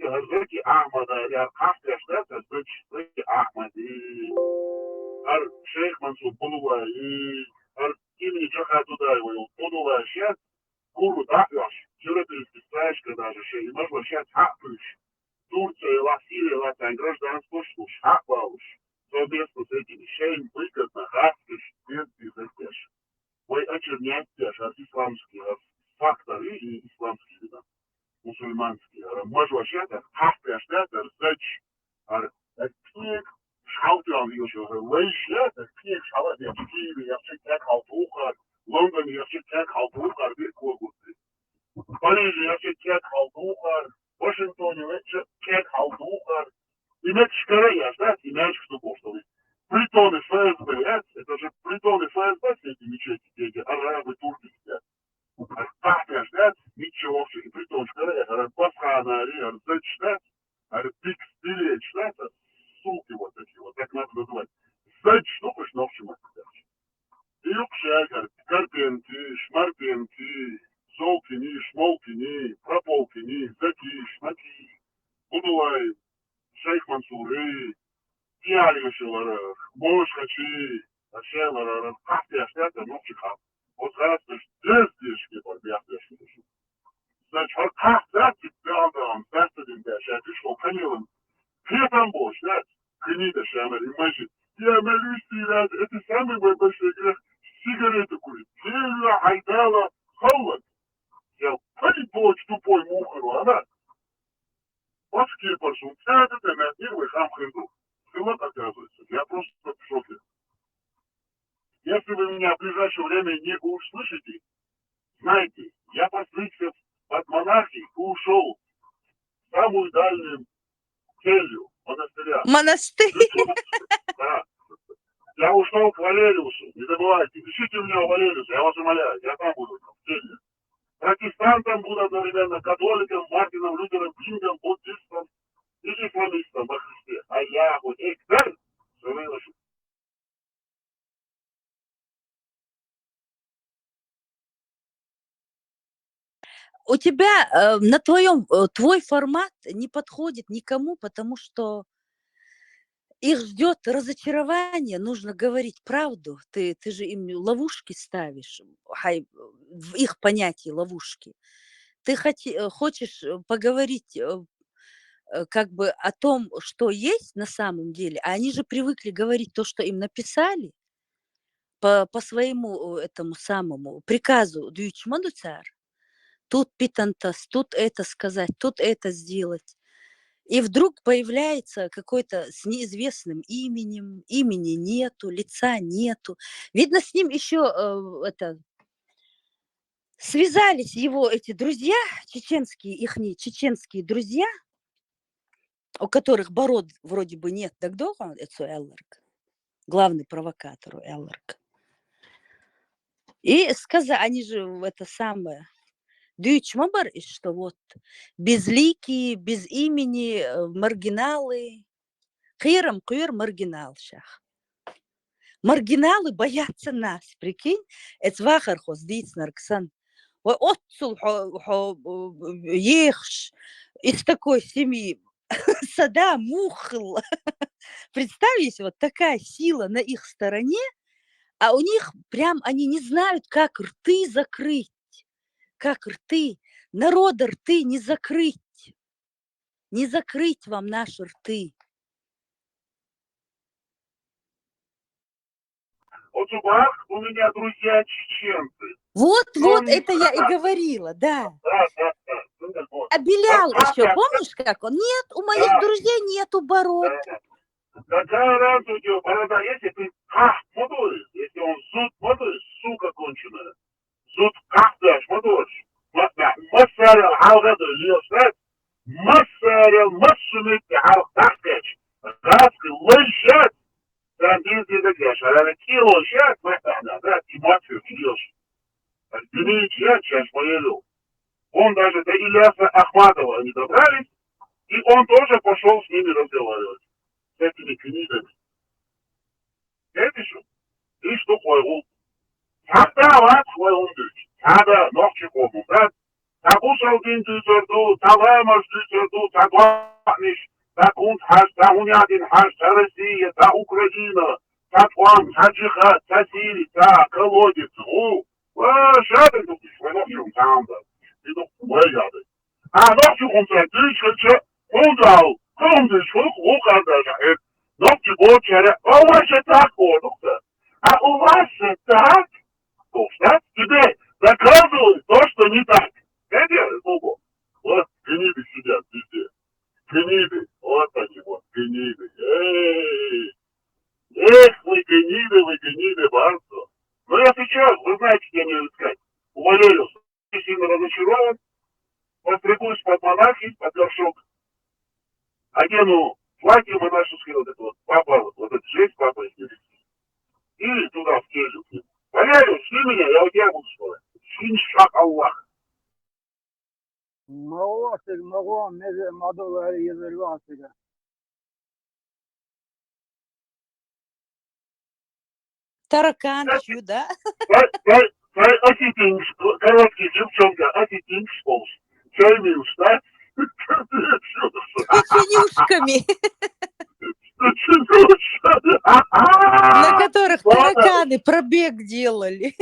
زكي أحمد يا قحط يا شتات زكي أحمد هر شيخ منصور بلوى هر كيني جاها تداي ويوطلوا أشياء كورو دافعش جرت الاستفاش كده شيء مجمع شيء حقش Турция, Сирия, Латвия, гражданство, حقوش соответственно с этими шеями выгодно гастыш без безопеш. Вы очерняетесь от исламских факторы и исламских видов, мусульманских. Может вообще это хастяш, это зэч, книг, шаутян еще, лейше, это книг, шалат, я в Киеве, я все как халтуха, в Лондоне я все как халтуха, векогуты. В Париже я все как халтуха, в Вашингтоне я все как халтуха. Иначе скорее, знаете, иначе что коштовали. Притоны ФСБ, это же притоны ФСБ, все эти мечети, эти арабы, турки сидят. А так, знаете, ничего вообще, и притон скорее, басхана, зачитать, пикс, билет, знаете, суки вот такие, вот так надо называть. Зач, что хочешь, но в чем это. И юкшагар, карпенки, шмарпенки, золкини, шмолкини, прополкини, заки, шмаки, удулай, шейх Мансуры, Пиалишевара, Бошхачи, Ашевара, Кахти, Аштята, Новчиха. Вот раз ты здесь, подбяхтешь. Значит, вот как ты пиалдам, бестедин деш, я пришел канилом. Петам бош, да? Книда шамар, имажин. Я молюсь, это самый мой большой грех. Сигареты курить. Сильно хайдала холод. Я поч тупой мухару, она. Вот скипарсу, это на первый хам хренду. Вот оказывается, я просто в шоке. Если вы меня в ближайшее время не услышите, знаете, я постригся от монархии и ушел в самую дальнюю келью монастыря. Монастырь? Да. Я ушел к Валериусу, не забывайте, ищите меня у Валериуса, я вас умоляю, я там буду, в келье. Протестантам буду одновременно, католикам, Мартином, Лютером, Кингом, буддистам и исламистам во Христе. А я вот эксперт, все выношу. У тебя на твой формат не подходит никому, потому что их ждет разочарование, нужно говорить правду. Ты же им ловушки ставишь, в их понятии ловушки. Ты хочешь поговорить как бы о том, что есть на самом деле, а они же привыкли говорить то, что им написали по своему этому самому приказу Дюйчмаду царь. Тут питантас, тут это сказать, тут это сделать. И вдруг появляется какой-то с неизвестным именем, имени нету, лица нету. Видно, с ним еще связались его эти друзья, чеченские друзья, у которых бород вроде бы нет, тогда это Элларк, главный провокатор Элларк. И сказали, они же это самое, Дюйчмабар, что вот безликие, без имени, маргиналы, кыр маргинал шах. Маргиналы боятся нас, прикинь, это вахархоз дицнарксан. Отцул ехш из такой семьи, сада мухл. Представь, вот такая сила на их стороне, а у них прям они не знают, как рты закрыть. Как рты. Народа рты не закрыть. Не закрыть вам наши рты. Вот у меня друзья чеченцы. Вот, это я и говорила, да. Да. А Белял еще, помнишь, как он? Нет, у моих друзей нету бород. Какая разница у него борода, если ты мудуешь, если он зуд мудуешь, сука конченая. Зуд кахдаш мудуешь. Массарил халгаду льёшь, массарил массумит халгаскач. Гаски лыщат. Там бензин дагаш, а кило щат, да, и мацию льёшь. Дмитрий я чаш поелю. Он даже до Ильяса Ахматова не добрались, и он тоже пошел с ними разговаривать. С этими книгами. Это что? И что хуйву? Тогда вот хуйву дуть. Тогда ногчик обу, да? Takuşal din düzürdü, tavamaz düzürdü, tadvanış, takunt haş, tahunyadin haş, Россия, та Украина, Татван, Таджиха, Тасири, та колодец, şahane tutmuş, ben okşum tamamdır. Bir de bayağı. Nokçu komiser, düşkünçe, Kundal, Kunduşluk, o kardeşe, nokçu borçere, Ulaşı tak ordukta. Ulaşı tak, dostlar, тебе доказывают то, что не так. Это, вот, гниды сидят везде. Гниды, вот они вот, гниды. Эх, вы гниды, барство. Но я сейчас, вы знаете, где мне искать. Уволились. Я сильно разочарован. Постригусь под монахи, под горшок. Одену платье монашеское, вот это вот, папа, вот это жесть папа из Нерехти. И туда в келью к ним. Валерий, шли меня, я у тебя буду спорить. Иншак Аллах. Мавашек, мавам, мезе, мадолар, езервансига. Тараканчу, да? Осетинг, короткий девчонка, осетинг сполз. Чай минус, да? С печенюшками, на которых тараканы пробег делали.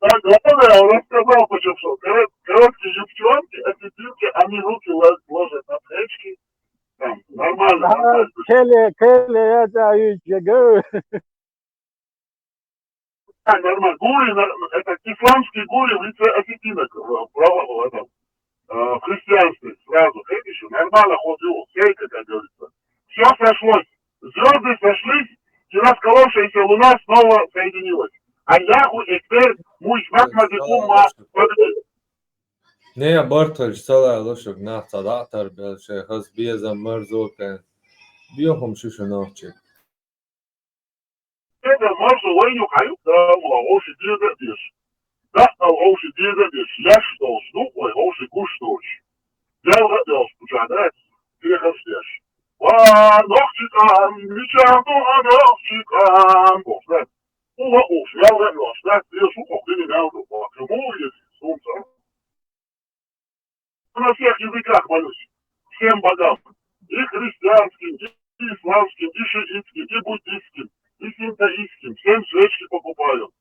Так, главное, он рассказал, почему что короткие девчонки, осетинки, они руки ложат на плечки. Там, нормально. Kele ya da yüce. Нормально. Гури, это исламские гури в лице осетинок в христианстве сразу. Видишь, нормально ходил, сейка, как говорится. Все сошлось. Звезды сошлись, и расколовшаяся луна снова соединилась. Аллаху экбер, мушмак мазикум ма. Ne bartol sala loshok na tada belche has bieza marzoken biohom shushnoche. Это можно лойню хаюк, да, лоши деда деш. Да, лоши деда деш. Я что, снуплый, лоши куштуч. Делга деш, пучадать, перехождешь. Ногчикам, мечаду, ногчикам. Бог, да. Уж, я вернешь, да, ты сухо, ты не мяу, почему есть солнце? На всех языках молюсь. Всем богам. И христианским, и исламским, и шиитским, и буддистским, и синтоистским. Всем свечки покупаю.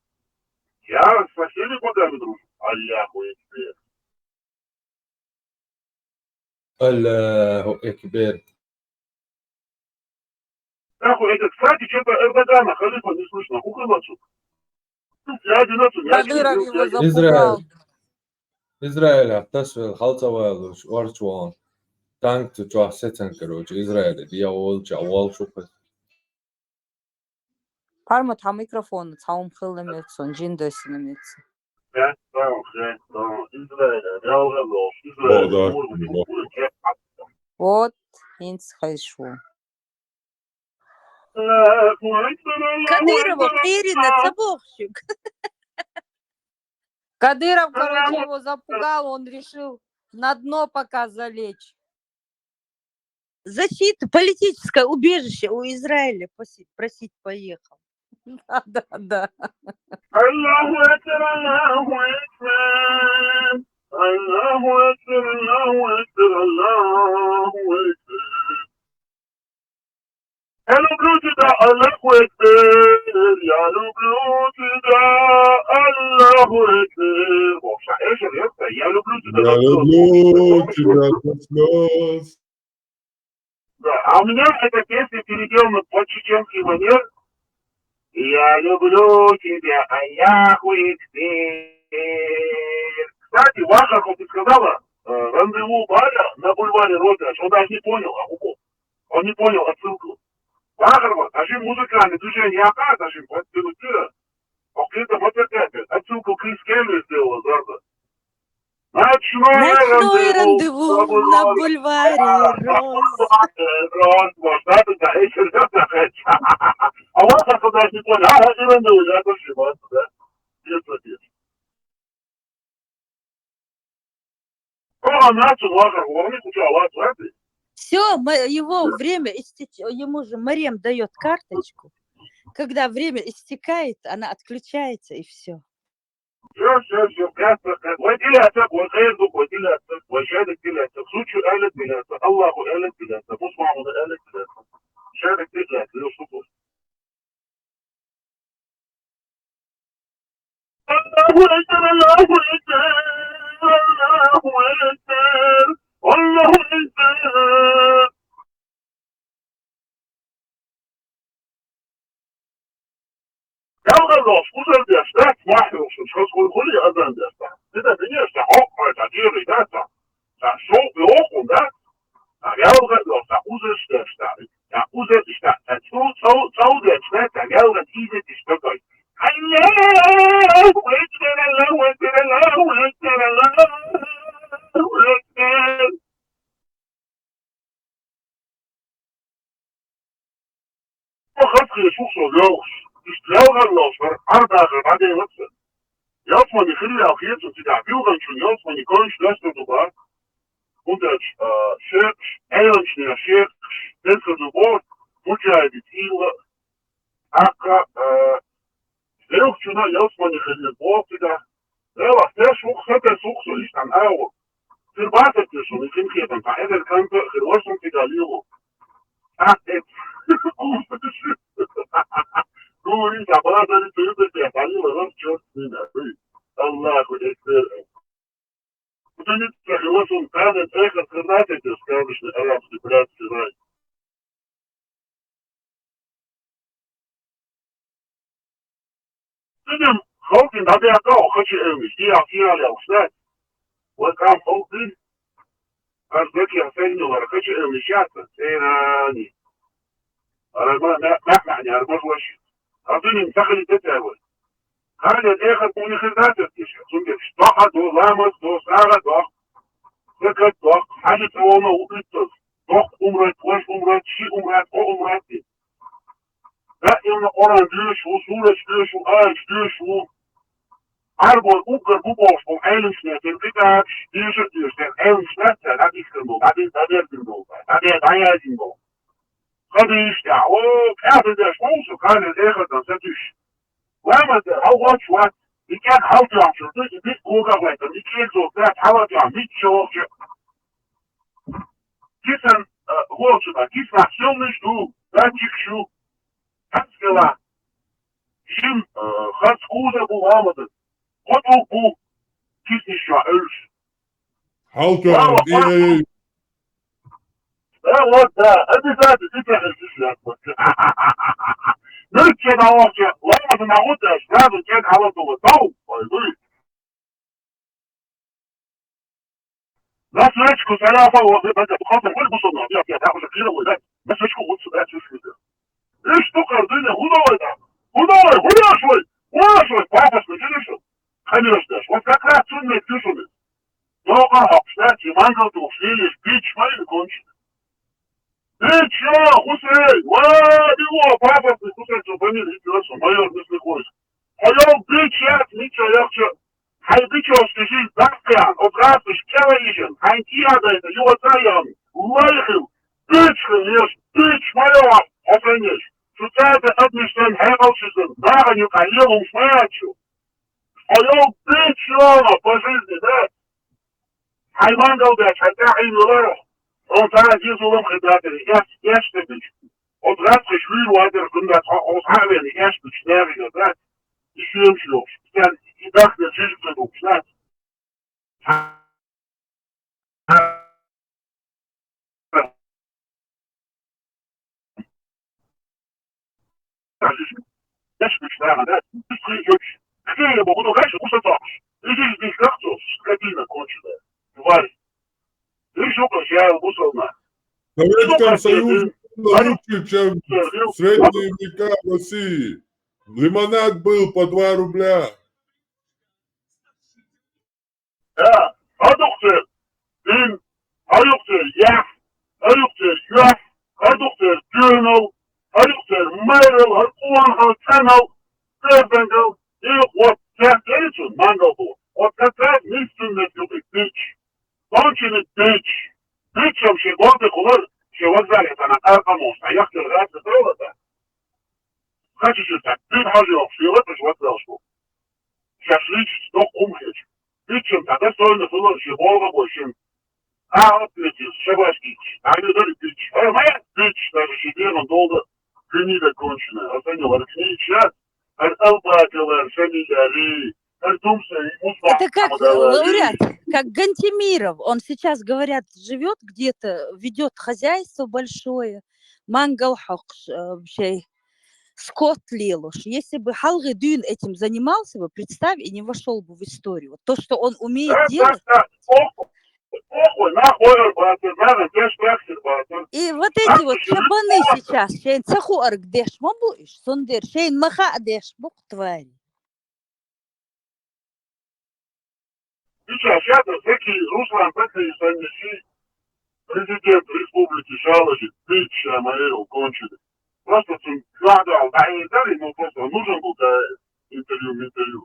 Я со всеми богами дружу. Аллаху экбер. Allahu ekber. Нахуй, это, кстати, что-то Эрдогана, халифа, не слышно. Хухрылачук. Я один отцу, я Кадыров его один. запугал. Израиль атасвел халцавалуш варчван. Танк tu čas secan короче Израиль dia olcha wal shupes. Парма там микрофон, там хилимецон, джиндосинемец. Да, Израиль, реально ложь. Израиль, Вот, инц хайшу. Кадырова, Ирина, Цабовщик. Кадыров, короче, его запугал, он решил на дно пока залечь. Защита, политическое убежище у Израиля просить поехал. Да. Аллаху экбер, Аллаху экбер. Аллаху экбер, Аллаху экбер, Аллаху экбер. Я люблю тебя, Аллаху экбер. Я люблю тебя, Аллаху экбер. О, шахешер, я люблю тебя. Я люблю тебя до слез. Да, а у меня эта песня переделана под чеченский манер. Я люблю тебя, Аллаху экбер. Кстати, Ваша, как ты сказала, рандеву Баля на бульваре Родаш, он даже не понял, он не понял отсылку. Вахарва, даже музыкальное движение Ака, даже подтянутые, покрыто мотокапе, отсылку Крис Келли сделала, Зарда. Ночное рандеву на бульваре Роз. А вот как даже не понял, и рандеву, я тоже, да? Песня. Начал Вахарва, он не кучал, ладно? Все, его время истечет, ему же Марем дает карточку. Когда время истекает, она отключается и все. شوف كاتب وكلاتك وغيرك وكلاتك وشارك كلاتك سوتشو قالت كلاتك الله قالت كلاتك مصمع قالت كلاتك شارك كلاتك يوسف الله أكبر الله أكبر الله أكبر الله أكبر Gelder los, user der Stadt, Machlos, und Schosskulli, Adern der Stadt. Dit is de eerste hoogte, dat hier is dat. Dat zo hoog om dat. Dat gelder los, dat user der Stadt. Dat user de Stadt. Dat zo der Stadt, dat gelder hier is dat uit. Allah, Akbar, Allah, Akbar, Allah, Akbar, Allah, Akbar. Wat gaat je zo los? Dus gelder los, maar arbeiders, wat je wat Jasman die Chile auch jetzt und sie da Bürgern schon Jasman die Kölsch lässt du war und der Chef Elch der Chef das du Wort Mujahid die Ziele Akka sehr schon Jasman die Chile Wort da ja was der Schuch hat der Schuch so ist an Euro für was ist schon ich finde hier ein paar Kante gerossen die da Lilo ach jetzt du ist aber da ist der Lilo was schon الله أكبر. وتنت تحوسهم كانت آخر قراتك كانش الأرض في بلاد سراي. تنم خوتي نبي أقاو خشي أمش دي أعطيها لأوساد. وكان خوتي أرزك يا سيدي ورخشي أمشياتا سيراني. أنا ما يعني أربط وشي. أعطيني مسخلي تتاول. كان الآخر كوني خذاتك سنجد اشتاقت ولامت وصارت فكرت حاجة وما وقلت أمرت وش أمرت شي أمرت أمرت لا إن أوران ديش وصولة ديش وآيش ديش وعربون أوكر بوبوش وعيلن سنات الكتاب ديش عيلن سنات dat is genoeg dat is genoeg dat is genoeg خديش دعوة كافر ده شموس وكان الآخر dan zet dus Waarom how watch what? Ik kan houden aan zo. Dus dit hoger letten. Ik kan zo dat houden aan niet zo. Kies een woordje dat kies naar filmisch toe. Dat ik zo. Het skela. Jim gaat schoenen behouden. Wat ook hoe. Kies niet zo uit. Houd aan. Wat daar? Het is dat. Het is dat. Nu kan je je laten naar goed laten kan alles door het touw. Dat is goed. Zelf al wat dat gaat er goed zo nou. Ja, dat is heel goed. Dat is goed. Dat is goed. Is toch er dingen hoe nou dat? Hoe nou? Papa is zo. Kan je dat? Wat gaat er met tussen? Nou, dat je man gaat toch veel speech maar konst. Ничего, Хусей, его папа присутствует, что фамилия Хитлерса, майор Неслихович. А я бичат, ничего, я хочу. Хай бичо, скажи, Даккан, обратно, Шкелаижен, Хантиада, это его царям, Лайхил, бичхил, ешь, бич майор, офенеш. Шутайте, адмиштен, хекалшизен, наганю, калилум, смачу. А я бичо, по жизни, да? Хай мангал, да, чайтахин, лайх. Und da ist so ein Gedanke, die erste nicht. Und das ist schwierig, weil der Kunde aus Haare die erste Stärke hat. Die Schirmschluss. Ich dachte, das ist so gut. Das ist schwer, das ist nicht hübsch. Ich gehe, aber du weißt, du musst das. Ich ist nicht ganz so, Skadina, Konchile. Du weißt. В Советском Союзе лучше, чем в средние века в России. Лимонад был по 2 рубля. Ja, adopter, in, adopter, ja, adopter, ja, adopter, journal, adopter, mail, adopter, channel, terbengal, wat dat is een mango. Wat dat niet doen met je bitch. Want je het bitch. Bitch om je woorden gehoord. Je wordt wel eens aan het uitkomst. En je hebt de raad getrokken. Gaat je dat? Dit had je op je wat is wat wel zo. шашлычить, но умхич. Причем тогда стойно было еще Бога больше. А вот эти шабашки, они дали пич. А моя пич даже себе, но долго гнида конченая. Оценил аркнича, албакалар, шамиляри, артумса и мусба. Это как лауреат, как Гантимиров. Он сейчас, говорят, живет где-то, ведет хозяйство большое. Мангал вообще. Скот Лелуш. Если бы Халгы Дюн этим занимался бы, представь, и не вошел бы в историю. Вот то, что он умеет делать. И вот эти вот чабаны сейчас, шейн цаху аргдеш, мабуиш, сундер, шейн маха адеш, бук твари. Сейчас, всякий Руслан, такие санничи, президент республики Шалажи, пича моего кончили. Просто гадал, да и дали, ему просто нужен был интервью.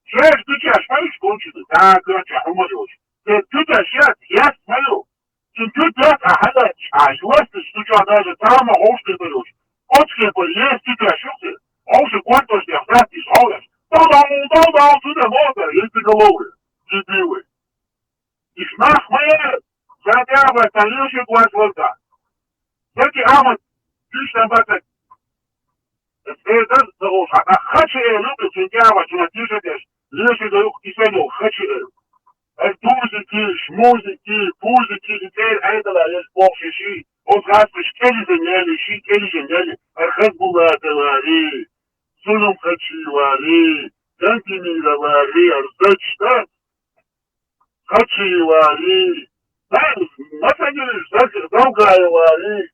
Шесть пичаш, понимаешь, кончили. Да, короче, умрешь. Ты сейчас, я смотрю. Ты так, если что даже там, ошки берешь. Ошки есть, ты крашился. Ошки квартал, что я и шалаш. Да, сюда можно, если головы. Дебилы. И шнах моя, хотя бы конечно глаз вода. Всякий амат, ты что бата. Это того, а хочу я люблю, сентябрь, что напишешь, лишь даю и садил, хочу. Тузики, шмузики, пузики, и теперь это есть полшиши. Он распрещ, келли, архазбулата вари, сулум хачи вари, гантимира вари, арзачта. Хачи вари. Да, на самом деле, другая вари.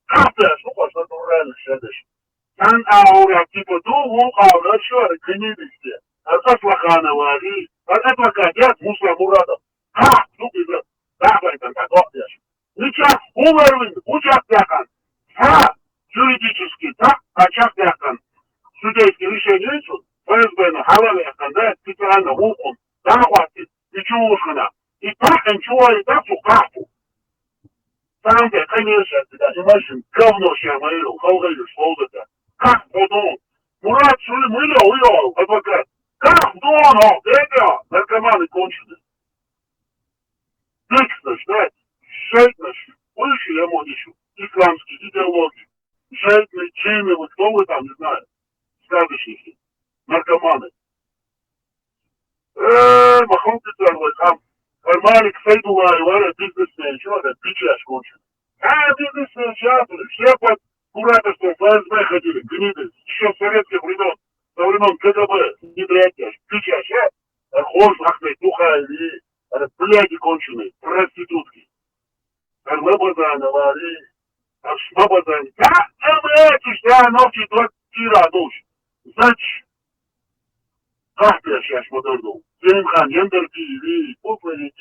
Кафе, что натурально сядешь. Сан аура, типа, аура, что, гнилисте. Арзаслахана вари. Это кадет Муса Мурадов. Давай там такое. Ничего, умерли, учат якан. Юридически, так, очак якан. Судейские решения ищут. ФСБ на халале якан, да, специально ухом. Да, хватит. Ничего ушкана. И так, ничего, и так, сукаху. Там, конечно, ты понимаешь, говно сейчас мою, халгаю, что-то. Как потом? Мурат, что ли, мыло, адвокат. Как доно, это наркоманы кончены. Вечно ждать, жадность, выше я модищу, исламские идеологии, жадные чины, вы кто вы там, не знаю, сказочники, наркоманы. Махом пиццерлы, там, Армалик, Сайдула, Ивара, бизнесмен, чего это, печать кончен. Бизнесмен, чаторы, все под кураторством ФСБ ходили, гниды, еще с советских времен. Со времен КГБ, внедрятия, печать, хож, нахмей, тухай, бляди конченые, проститутки. Армабазана, вари, Аршмабазана. Да, ночи, тира, ночь. Значит, как я сейчас модерну? Зелимхан, Яндерки, Пуфари,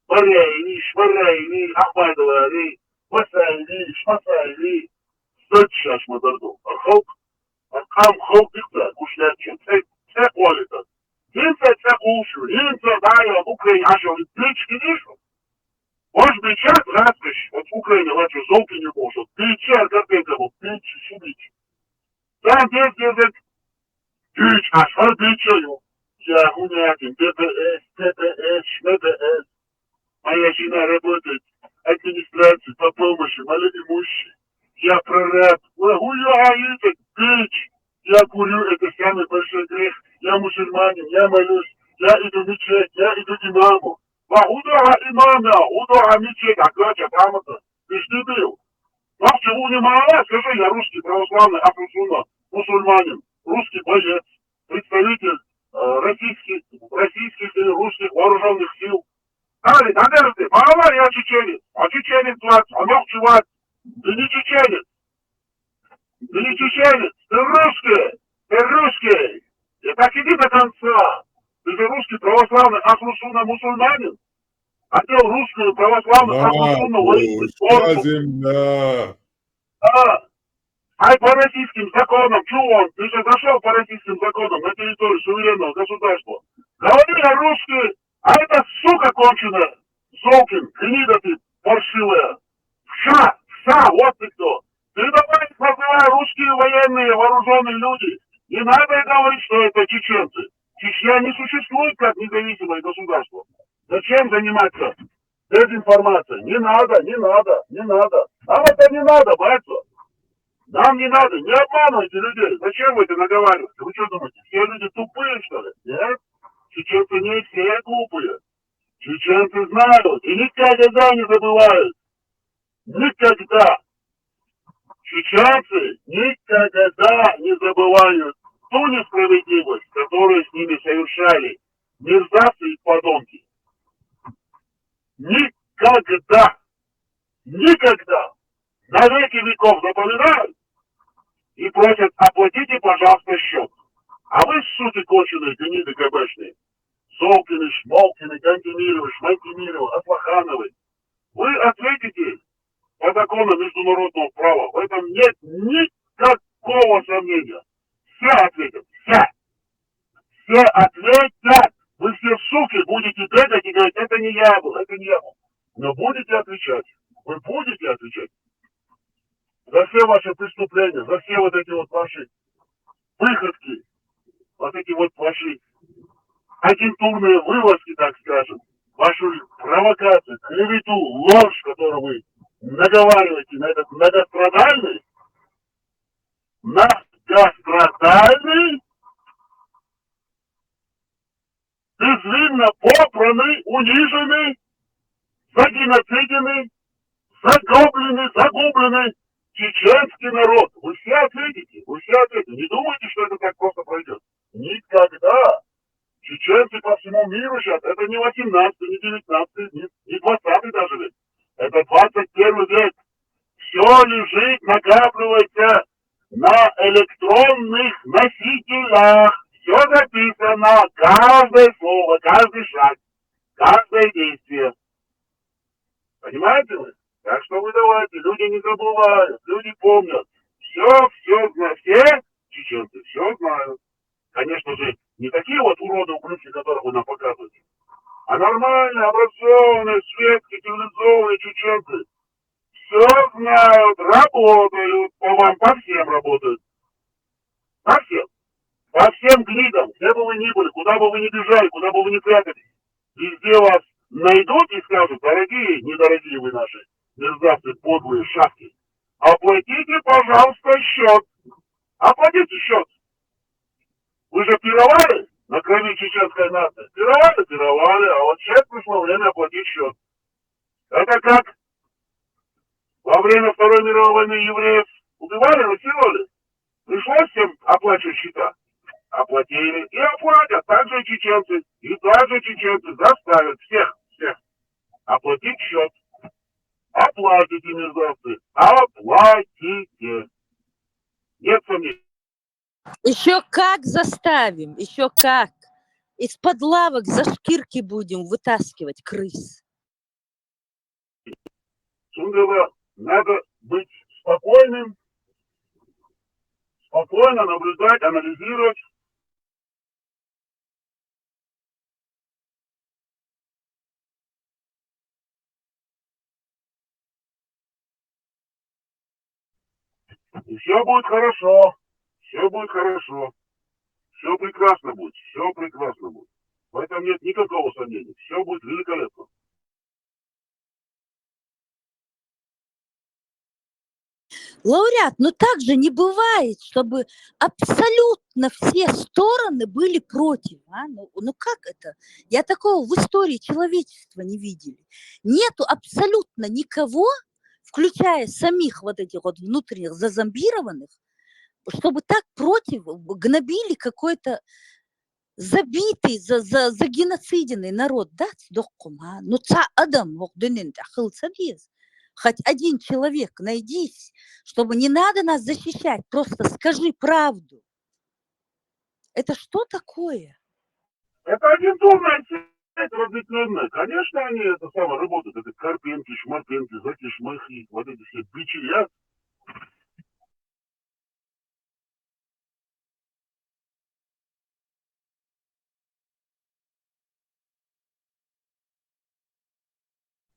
Баряйни, Шваряйни, Ахмадовари, Масайни, Шмасайни. Значит, сейчас модерну. Архоп. Там холдится, кушляችን, це коліта. Інце це кушаю, інце дає в Україні, а що, пічки нішу? Ось бичат распиш, от в Україні, лечу, зовки не можу. Піча, картинка, бо пічі, шубічі. Там десь, піч, а що пічаю? Я гунятин, ТПС, ШМТС. Моя жена работает в администрации по помощи малоимущим. Я прораб, хуя, пич. Я курю, это самый большой грех. Я мусульманин, я молюсь, я иду в мечеть, я иду к имаму. Удара имама, удара мечеть, а гача там-то. Ты ж дебил. А чего не мало? Скажи, я русский православный афросуна, мусульманин, русский боец, представитель российских и русских вооруженных сил. Али, надежды, мало я чеченец, а чеченец плачет, а мог чувак. Ты не чеченец. Ты не чеченец, ты русский. И так иди до конца. Ты же русский православный ахлусуна мусульманин. Хотел русскую православную ахлусуну земля. Ай по российским законам, чего он? Ты же зашел по российским законам на территорию суверенного государства. Говори на русский, а это сука конченая. Золкин, гнида ты паршивая. Вот ты кто. Ты давай называй русские военные вооруженные люди. Не надо говорить, что это чеченцы. Чечня не существует как независимое государство. Зачем заниматься дезинформацией? Не надо, не надо, не надо. Нам это не надо, братья. Нам не надо, не обманывайте людей. Зачем вы это наговариваете? Вы что думаете, все люди тупые, что ли? Нет? Чеченцы не все глупые. Чеченцы знают и никогда не забывают. Никогда. Чеченцы никогда не забывают ту несправедливость, которую с ними совершали мерзавцы и подонки. Никогда. Никогда. На веки веков запоминают и просят: оплатите, пожалуйста, счет. А вы, суки конченые, гниды ГБшные, Золкины, Шмолкины, Кантемировы, Шмантемировы, Аслахановы, вы ответите по закону международного права. В этом нет никакого сомнения. Все ответят. Все. Все ответят. Вы все, суки, будете бегать и говорить: это не я был, это не я был. Но будете отвечать. Вы будете отвечать за все ваши преступления, за все вот эти вот ваши выходки, вот эти вот ваши агентурные вылазки, так скажем, вашу провокацию, клевету, ложь, которую вы наговариваете на этот многострадальный, безвинно попранный, униженный, загеноциденный, загубленный чеченский народ. Вы все ответите, вы все ответите. Не думайте, что это так просто пройдет. Никогда. Чеченцы по всему миру сейчас, это не 18, не 19, не 20 даже век. Это 21 век. Все лежит, накапливается на электронных носителях. Все записано, каждое слово, каждый шаг, каждое действие. Понимаете вы? Так что вы давайте, люди не забывают, люди помнят. Все знают, все чеченцы все знают. Конечно же, не такие вот уроды, ублюдки, которых вы нам показываете, а нормальные, образованные, светские, цивилизованные чеченцы. Все знают, работают, по вам, по всем работают. По всем. По всем гнидам, где бы вы ни были, куда бы вы ни бежали, куда бы вы ни прятались. Везде вас найдут и скажут: дорогие, недорогие вы наши мерзавцы, подлые шавки, оплатите, пожалуйста, счет. Оплатите счет. Вы же пировали на крови чеченской нации. Пировали, а вот сейчас пришло время оплатить счет. Это как во время Второй мировой войны евреев убивали, насиловали. Пришлось всем оплачивать счета. Оплатили и оплатят. Также и чеченцы. И также чеченцы заставят всех оплатить счет. Оплатите, мерзавцы. Оплатите. Нет сомнений. Еще как заставим, еще как. Из-под лавок за шкирки будем вытаскивать крыс. Сундела, надо быть спокойным, спокойно наблюдать, анализировать. И все будет хорошо. Все будет хорошо. Все прекрасно будет. Все прекрасно будет. В этом нет никакого сомнения. Все будет великолепно. Лауреат, но так же не бывает, чтобы абсолютно все стороны были против. А? Ну как это? Я такого в истории человечества не видели. Нету абсолютно никого, включая самих вот этих вот внутренних зазомбированных, чтобы так против гнобили какой-то забитый, загеноциденный народ. Да, ну ца адам хоть один человек найдись, чтобы не надо нас защищать, просто скажи правду. Это что такое? Это агентурная сеть разветвленная. Конечно, они это самое работают. Это Карпенки, Шмарпенки, Закишмахи, вот эти все бичи.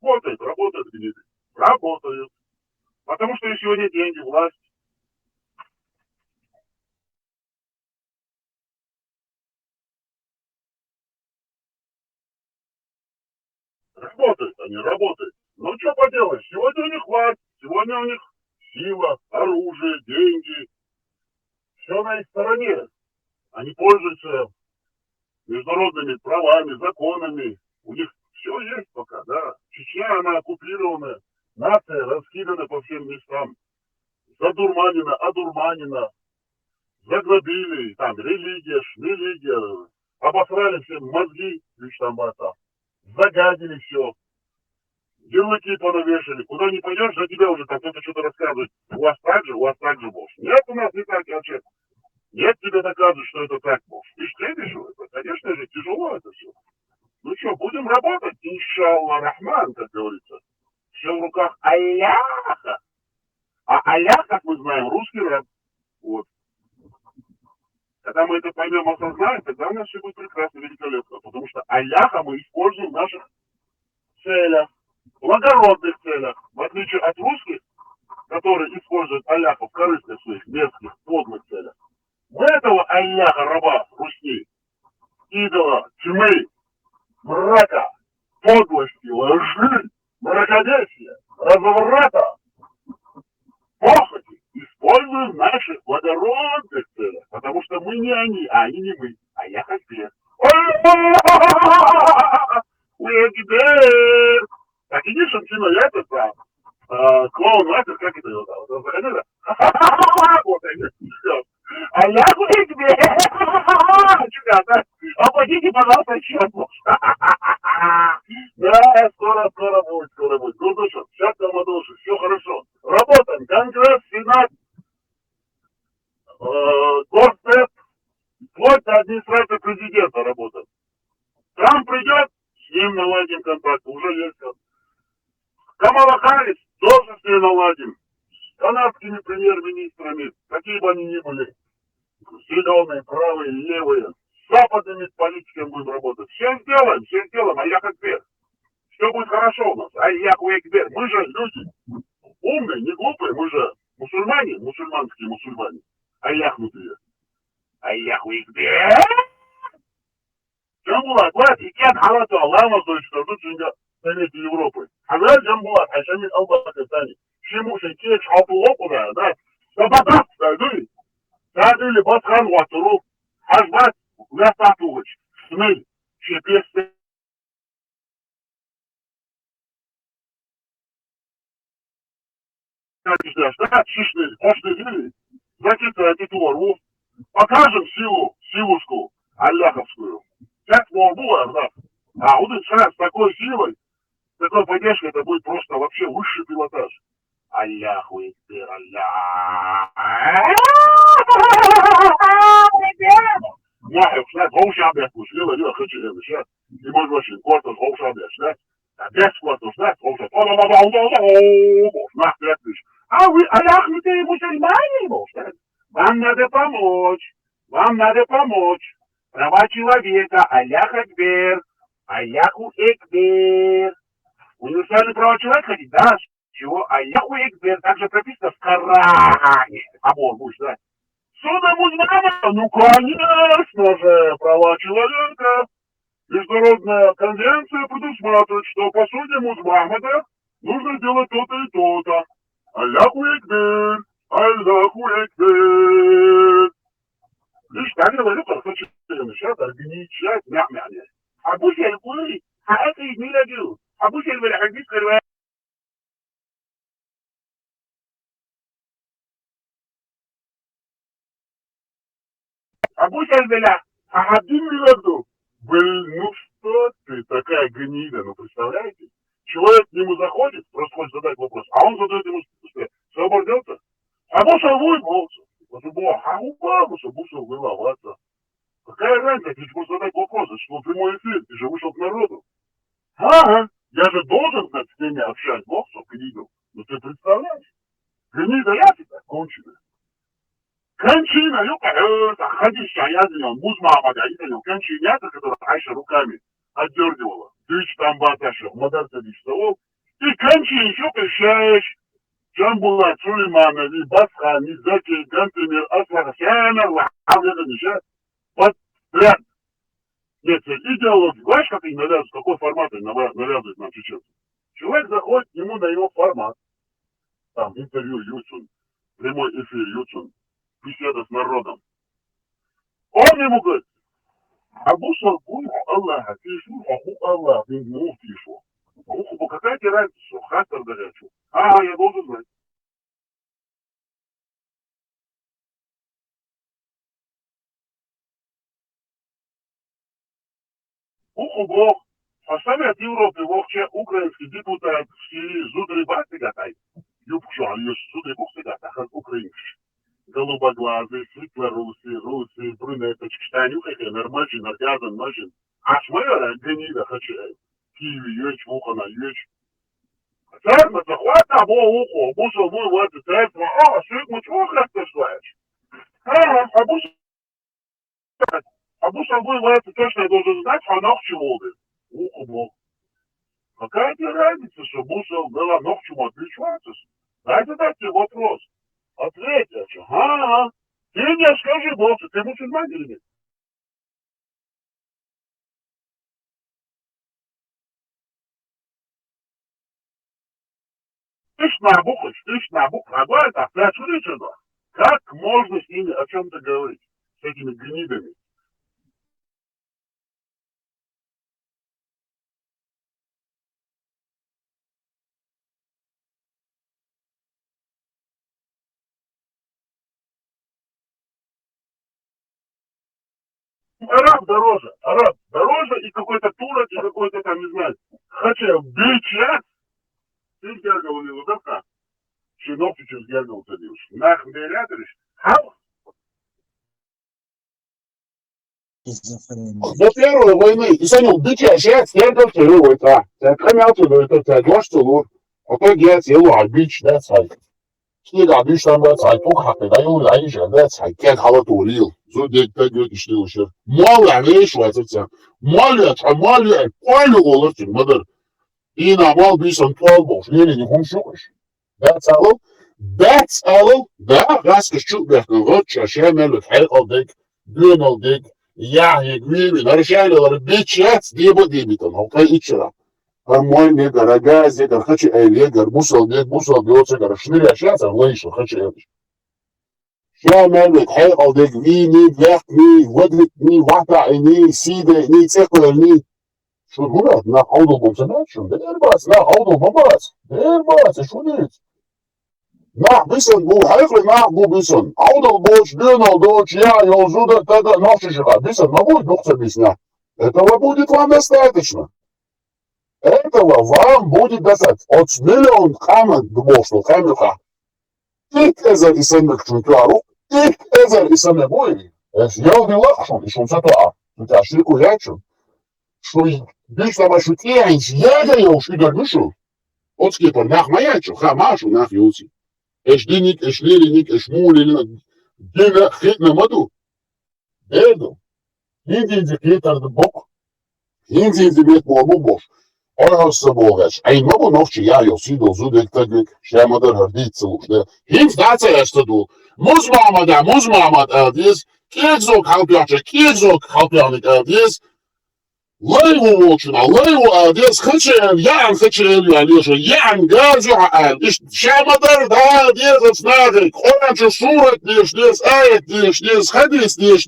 Работают гниды. Работают. Потому что и сегодня деньги, власть. Работают они, работают. Ну, что поделаешь, сегодня у них власть, сегодня у них сила, оружие, деньги. Все на их стороне. Они пользуются международными правами, законами. У них все есть пока, да. Чечня, она оккупирована, нация раскидана по всем местам. Задурманена, одурманена, загнобили, там, религия, шмелигия, обосрали всем мозги, лишь там это, загадили все. Ярлыки понавешали, куда не пойдешь, за тебя уже там кто-то что-то рассказывает. У вас так же, босс. Нет, у нас не так, отчет. Нет, тебе доказывают, что это так, босс. Ты ж следишь в это, конечно же, тяжело это все. Ну что, будем работать, иншаллах рахман, как говорится. Все в руках Аллаха. А Аллах, как мы знаем, русский рэп. Вот. Когда мы это поймем, осознаем, тогда у нас все будет прекрасно, великолепно. Потому что Аллаха мы используем в наших целях, благородных целях. В отличие от русских, которые используют Аллаха в корыстных своих мерзких, подлых целях. Мы этого Аллаха, раба, русни, идола, тьмы, мрака, подлости, лжи, мракобесия, разврата, похоти используем в наших благородных целях, потому что мы не они, а они не мы, а я хозяин. Так иди, Шамчино, я это сам. Клоун Мастер, как это его зовут? Заходи, вот они, все. А я тебе, оплатите, пожалуйста, счет. Да, скоро будет. Ну что, сейчас там одолжи, все хорошо. Работаем, Конгресс, Сенат, Горсет, вплоть до администрации президента работаем. Трамп придет, с ним наладим контакт, уже есть контакт. Камала Харрис, тоже с ней наладим. С канадскими премьер-министрами, какие бы они ни были, зеленые, правые, левые, с западными политиками будем работать. Все сделаем, а я как вверх. Все будет хорошо у нас, а я вверх. Мы же люди умные, не глупые, мы же мусульмане, мусульманские мусульмане. А яхнутые. А вверх. Джамбулат, вот, и кент халату Аллаху стоит, тут же Совете Европы. Хазар Джамбулат, Хайшамид Албакастани. Шимуши, Кеч, Халтулоку, да, Сабатак, да, Садили, Батхан, Ватуру, Хажбат, Вятатулыч, Смель, Чепесты. Чишны, Ошны, Закита, Титулару. Покажем силушку Аллаховскую. Как было, да. А вот сейчас с такой силой, с такой поддержкой, это будет просто вообще высший пилотаж. Аллаху Экбер, Аллах. Ja, ik sluit hoofdzaamweg voor schillen, heel goed je hebben. Je moet wel eens kort als hoofdzaamweg sluit. Ja, best kort als sluit. Hoofdzaam. Nacht weg dus. А вы, Аллахнутые мусульмане, вам надо помочь. Права человека, Аллах Экбер, Аллаху Экбер. Универсальные права человека хотите? Да, чего? Аллаху Экбер, также прописано в Коране. Амор, будешь знать. Суда Музмама, ну конечно же, права человека. Международная конвенция предусматривает, что по суде Музмамада нужно сделать то-то и то-то. Аллаху Экбер, Аллаху Экбер. Лишь так говорю, как хочу начать организовать мя-мяне. Абу Сельгури, а это и не радио. Абу Сельгури, хадис кырвая. Абу Сельгури, а один миллиарду. Ну что ты, такая гнида, ну представляете? Человек к нему заходит, просто хочет задать вопрос, а он задает ему все обордется. Абу Сельгури молча. Бусов виновата. Какая разница, ты можешь задать вопрос, что прямой эфир, ты же вышел к народу. Ага, я же должен знать, с ними общать, Бог, чтоб видел. Ну ты представляешь? Гнида я тебя, конченая. Кончина, ходища, я за него, Музмамада, я за него, кончинята, которая Айша руками отдергивала. Дыч там баташа, мадарца дыч столов. И кончин еще кощаешь. Джамбулат, Сулейманови, Басхани, Заки, Гантемир, Асфар, Сянар, Лахавлена, Ниша, подряд. Нет, идеология. Знаешь, как они навязывают, какой формат они навязывают нам чеченцам? Человек заходит, ему дает формат. Там интервью Ютун, прямой эфир Ютун, беседа с народом. Он ему говорит, Абу Сарбуй, Аллаха, тишу, аху Аллах, ну, тишу. Уху, какая тебе разница, что хастер горячий? Я должен знать. Уху Бог, оставят Европе, вовче украинский депутат, всі зудри бати гатай. Юбшу, а є зудри бухси гата, хаз український. Голубоглазый, светлорусый, русый, брюнеточки, штанюхай, нормальный, наргазан, ножен. А шмэра, гнида, хочу, киви, ечь, вухана, ечь. Царно, захват, або ухо, бусал, мой, вот, царство, шик, мучо, как ты шлаешь? Бусал, мой, вот, точно я должен знать, а ног чего ты? Ухо, бог. Какая тебе разница, что бусал, была ног чему отличаться? Дай задать тебе вопрос. Ответь, ты мне скажи, босс, ты мусульманин или нет? Ты ж набух, родной, так, ты отсюда сюда. Как можно с ними о чем-то говорить? С этими гнидами? Араб дороже и какой-то турок, и какой-то там, не знаю, хотя бича, ты с Гергал не лудовка, чиновки через Гергал садишь. Нахуй ты рядышь, До первой войны, и саню, бича, сейчас Гергал второй, так, камел туда, это дождь целур, а то я целую, а бич, да, царь. Снега бич там, да, царь, тухаты, да, ему раньше, да, царь, как халатурил. Зудек тагет işliyor. Malla ne iş var sen? Malla, koylu olursun mıdır? İna mal bir son tuval boş. Ne konuşuyormuş? That's all. Da gaskes çok bekliyor. Rotça şemelik her aldık. Gün aldık. Ya güveni. Narışaylıları biçet diye bu diye bitin. Halka içira. Harmoy ne gara gaz ne gara kaçı eyle gar musal diyorsa gara şunur yaşarsan ne iş var kaçı eyle. شامل حيقة دقيني بيحكني ودركني وحطعني سيدني تقلني شو هنا نا عوضو بمسنات شو ده إرباس نا عوضو بمباس ده إرباس شو ديت نا بيسن بو حيقل نا بو بيسن عوضو بوش دينا دوش يا يوزودا تادا نفس شغا بيسن ما будет нухца бесня этого будет вам достаточно этого вам будет достаточно от миллион камен дбошло камеха Tek ezer isenmek çünkü tek ezer isene boyni. Я лахшон, и шум сатуа. Тут я шику ячу. Что бишь там ощутиянч, я уж и горбушу. От скипа, нах маячу, хамашу, нах юси. Эшдиник, эшлилиник, эшмулиник, дина хитна маду. Деду. Хиндинди хитар бок. Хиндинди бет бобу бош. Orası boğaç. Ay ne bu nofçu ya yosido zudek tagik şemadar hardit sıvuşda. Hint daça yaştadı. Muz Muhammed eldiz. Kiyekzok halpyanik eldiz. Leyvu volçuna, leyvu eldiz. Hıçel, yan gazu el. Şemadar da eldiz ıtsnadik. Orançı suret diş, ayet diş, hadis diş.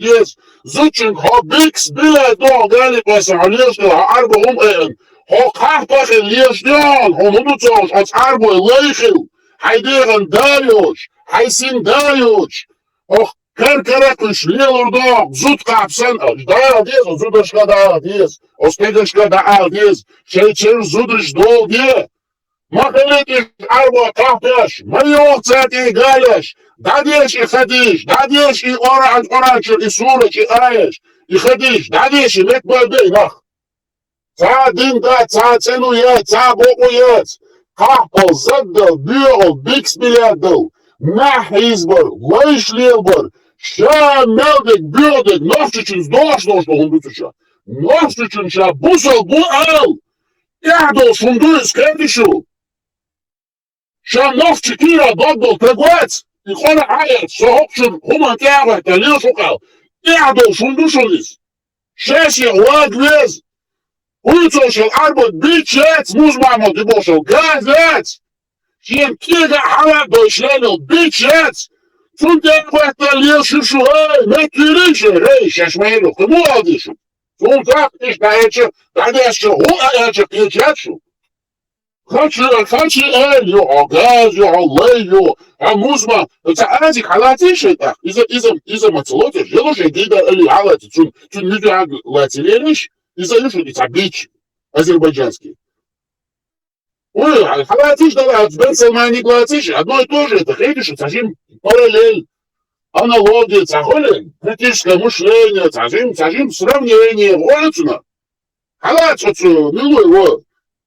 Zuçin hobiks bile doğ galip vesahaliyşte arba'um en. Hochachbach in Liesdian, Homudutzos, als Arbo in Leichel, Heideren Dajuch, Heisin Dajuch, Och Kerkereklisch, Lielurdog, Zudkapsen, Daadies, Zuderschka Daadies, Ostegeshka Daadies, Shecher Zudrisch Dolge, Macheletisch Arbo Kapjash, Mariochzat i Galesh, Dadish i Chadish, Dadish i Oranch i Surich i Ayesh, i Chadish, Dadish i Lekbalbeinach. Ca dinda, ca cenuje, ca bokujec. Kahpal, zaddal, büyol, biks bilyadal. Nah izbar, lejşliyelbar. Şa meldik, büyödik, nofçiçin dolaşdoşlu hundutuça. Nofçiçin şa busal bu al. Yahdol şunduyuz kendişu. Şa nofçikira doddol tegwec. İkona ayet, sohokçun human kâvet, talil şukal. Yahdol şunduşuniz. Шеши лагвез. Уйцошел арбот бичец, музмамо дебошел газец. Чем кига хала дойшленил бичец. Цунте хватна лил шишу, не тюрише, рей, шашмейну, кому алдишу. Цунтак иш даече, дадешу, уаече пичечу. Хочу элью, огазю, олею, а музма, это азик халатише так, из-за мацелоти, желуже гида или халати, цун нюдяг латилериш, из-за юшу дица бич, азербайджанский. Ой, халатиш дала, Бен Салмани глатиш, одно и то же, это видишь, сажим параллель, аналогия, цахоли, критическое мышление, сажим сравнение, воицуна. Халатицу, милуй его.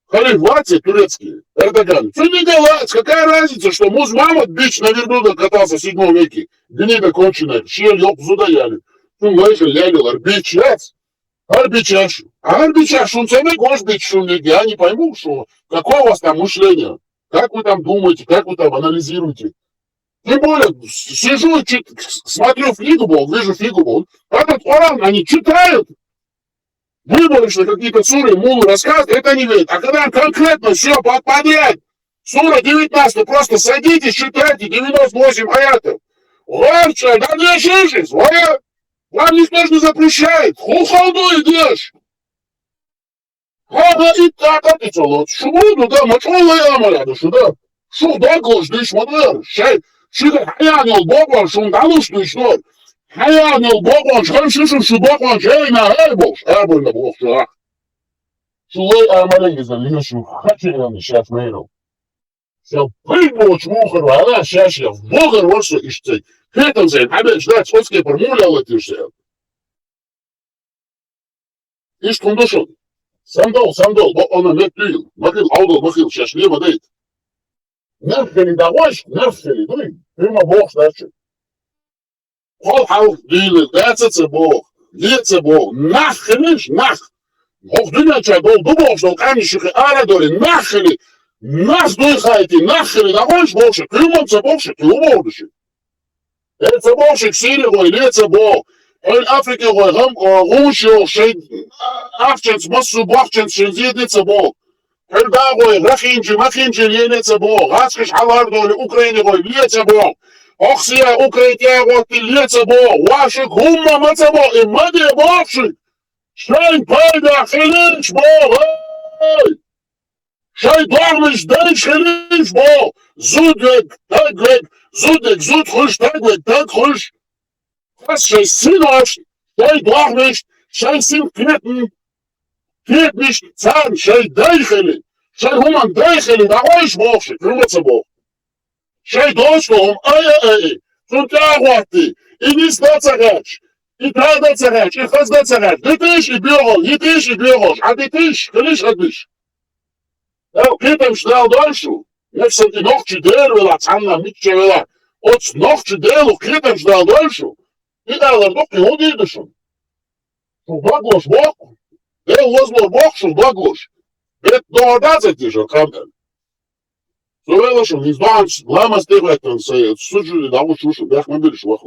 Халиф турецкий, Эрдоган. Что не делать? Какая разница, что Муз Мамад, бич, на верблюдах катался в 7 веке. Гнида конченая, щель, ёб, зудаяли. Шун лайши лялил, арбичец. Арбичаш. Арбичаш, он сами гош бич, шун лиги. Я не пойму, что, какое у вас там мышление. Как вы там думаете, как вы там анализируете. Тем более, сижу и смотрю фигу, вижу фигу. Этот Коран, они читают. Выборочно какие-то суры, мулы рассказывают, это не верит. А когда конкретно все подряд, сура 19, просто садитесь, читайте 98 аятов. Ларча, да не шишись, вам никто же не запрещает. Хухалду идешь. Хага и так отец, шубуду, да, мачула я маляду, сюда. Шуда глаждыш, мадвер, шай, шига хаянил богу, шундалуш дышнор. Хаянил богу, шханшишин шубаку, шайна, эйбош, эйбольна бог, шах. Шулей амалей залишу, хачерам шаф мейру. Все прыгнуть мухару, она шашья, в богар ворсу ишцей. Хэтам зейн, абель ждать, сходские формуля латишься. Иш кундушон. Сандал, бо она не пил. Махил, аудал, махил, шашли, мадейт. Нахали давай, нахали, прямо бог, значит. Хол хал дилы, дацаца бог, леца бог, нахалиш, нах. Бог дыняча дол, дубов, дол, камешек, арадори, нахали, нас дуйхайте, нахали, давай, богши, крымонца богши, крымовдыши. Леца богши, ксилигой, леца бог. Ön Afrika goy ham gumsho şey afçens masu bakçens şenziyedetse bol. Ön da goy rakinci yenetse bol. Gaçkış halar dolu Ukrayna goy liyetse bol. Oksiya Ukrayna goy liyetse bol. Vaşı gumma matsa bol. İmmadi bakşı. Şey payda xiliç bol. Şey doğmuş dönüş xiliç bol. Zudek, zud huş, tag huş. Was schei Sinosch, schei doch nicht, schei sind Kniet nicht Zahn, schei Deicheli, schei Human Deicheli, da ruhig bochsche, krümmerze boch. Schei Deutschlohum, zum Tagwati, in is Dazerech, in Tag Dazerech, in Fas Dazerech, ditisch i Bürosch, a ditisch, kelisch adisch. Ja, kitem schnell Deutschu, nefse die noch Chidel, vela Zanna, mitche vela, ots noch Chidel, kitem schnell Deutschu. İdalar ki o değil düşün. Şu bagloş bok. De uzlo bok şu bagloş. Bet doğada zetişo kamel. Söyle şu izdan lama stegletten say suçu da bu şu bek mi bir şu